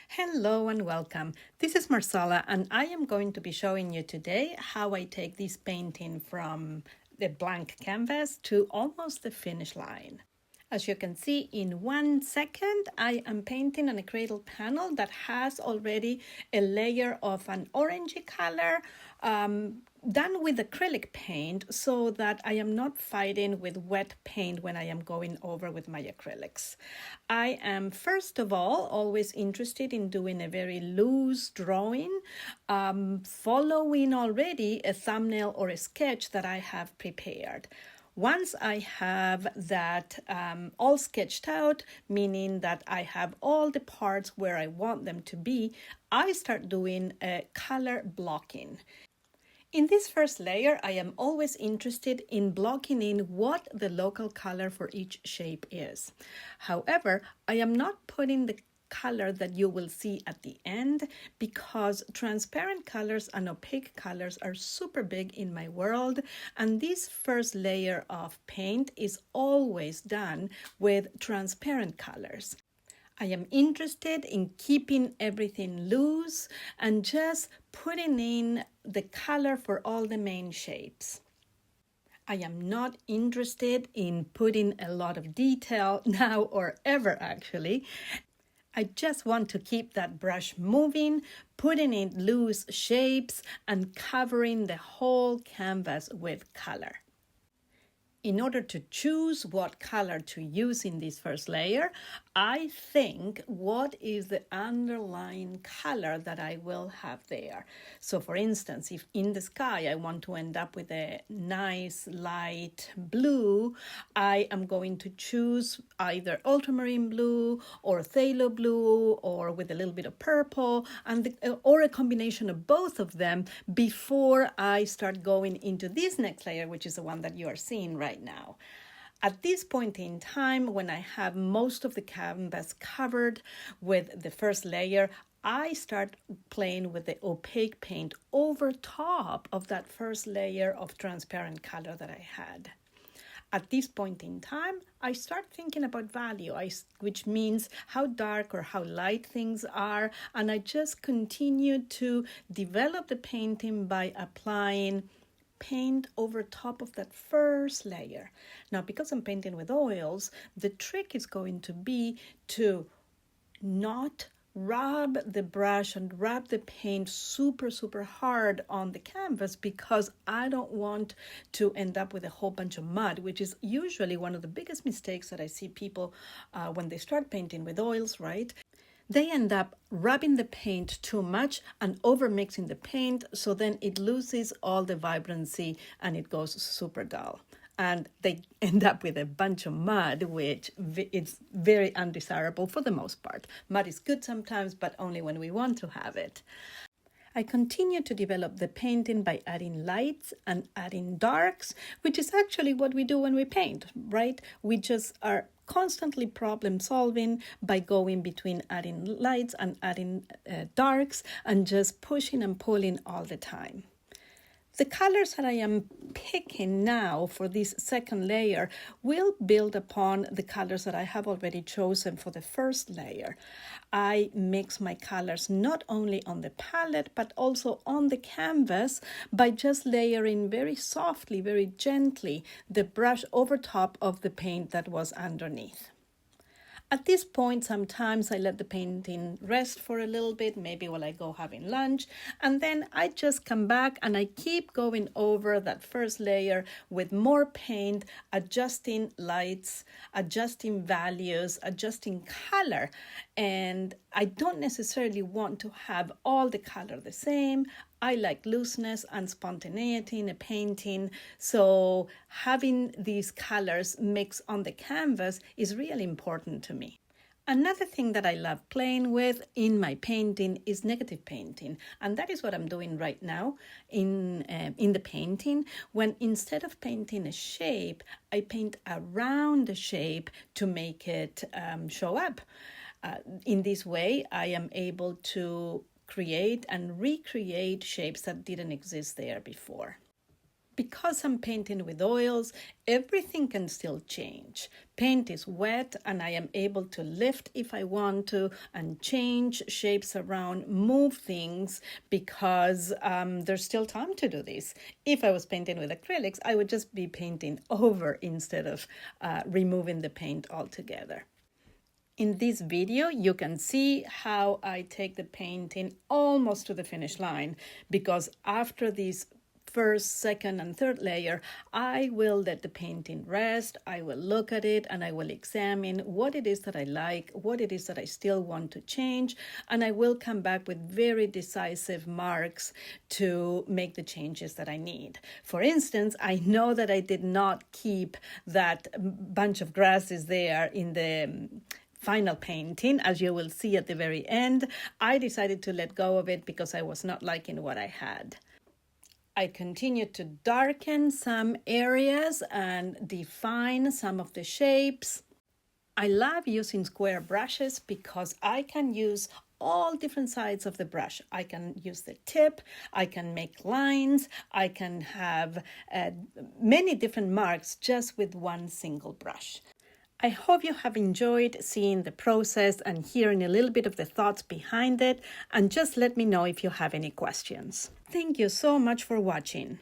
Hello and welcome. This is Marcela and I am going to be showing you today how I take this painting from the blank canvas to almost the finish line. As you can see, in 1 second, I am painting an acrylic panel that has already a layer of an orangey color done with acrylic paint so that I am not fighting with wet paint when I am going over with my acrylics. I am, first of all, always interested in doing a very loose drawing, following already a thumbnail or a sketch that I have prepared. Once I have that all sketched out, meaning that I have all the parts where I want them to be, I start doing color blocking. In this first layer, I am always interested in blocking in what the local color for each shape is. However, I am not putting the color that you will see at the end because transparent colors and opaque colors are super big in my world, and this first layer of paint is always done with transparent colors. I am interested in keeping everything loose and just putting in the color for all the main shapes. I am not interested in putting a lot of detail now or ever actually. I just want to keep that brush moving, putting in loose shapes and covering the whole canvas with color. In order to choose what color to use in this first layer, I think what is the underlying color that I will have there. So for instance, if in the sky I want to end up with a nice light blue, I am going to choose either ultramarine blue or phthalo blue or with a little bit of purple or a combination of both of them before I start going into this next layer, which is the one that you are seeing right now. At this point in time, when I have most of the canvas covered with the first layer, I start playing with the opaque paint over top of that first layer of transparent color that I had. At this point in time, I start thinking about value, which means how dark or how light things are, and I just continue to develop the painting by applying paint over top of that first layer. Now, because I'm painting with oils, the trick is going to be to not rub the brush and rub the paint super hard on the canvas because I don't want to end up with a whole bunch of mud, which is usually one of the biggest mistakes that I see people when they start painting with oils, right? They end up rubbing the paint too much and over-mixing the paint, so then it loses all the vibrancy and it goes super dull. And they end up with a bunch of mud, which is very undesirable for the most part. Mud is good sometimes, but only when we want to have it. I continue to develop the painting by adding lights and adding darks, which is actually what we do when we paint, right? We just are constantly problem solving by going between adding lights and adding darks and just pushing and pulling all the time. The colors that I am picking now for this second layer will build upon the colors that I have already chosen for the first layer. I mix my colors not only on the palette but also on the canvas by just layering very softly, very gently the brush over top of the paint that was underneath. At this point, sometimes I let the painting rest for a little bit, maybe while I go having lunch, and then I just come back and I keep going over that first layer with more paint, adjusting lights, adjusting values, adjusting color. And I don't necessarily want to have all the color the same. I like looseness and spontaneity in a painting, so having these colors mixed on the canvas is really important to me. Another thing that I love playing with in my painting is negative painting, and that is what I'm doing right now in the painting, when instead of painting a shape, I paint around the shape to make it show up. In this way, I am able to create and recreate shapes that didn't exist there before. Because I'm painting with oils, everything can still change. Paint is wet and I am able to lift if I want to and change shapes around, move things because there's still time to do this. If I was painting with acrylics, I would just be painting over instead of removing the paint altogether. In this video, you can see how I take the painting almost to the finish line, because after this first, second, and third layer, I will let the painting rest, I will look at it, and I will examine what it is that I like, what it is that I still want to change, and I will come back with very decisive marks to make the changes that I need. For instance, I know that I did not keep that bunch of grasses there in the final painting, as you will see at the very end. I decided to let go of it because I was not liking what I had. I continued to darken some areas and define some of the shapes. I love using square brushes because I can use all different sides of the brush. I can use the tip, I can make lines, I can have many different marks just with one single brush. I hope you have enjoyed seeing the process and hearing a little bit of the thoughts behind it, and just let me know if you have any questions. Thank you so much for watching.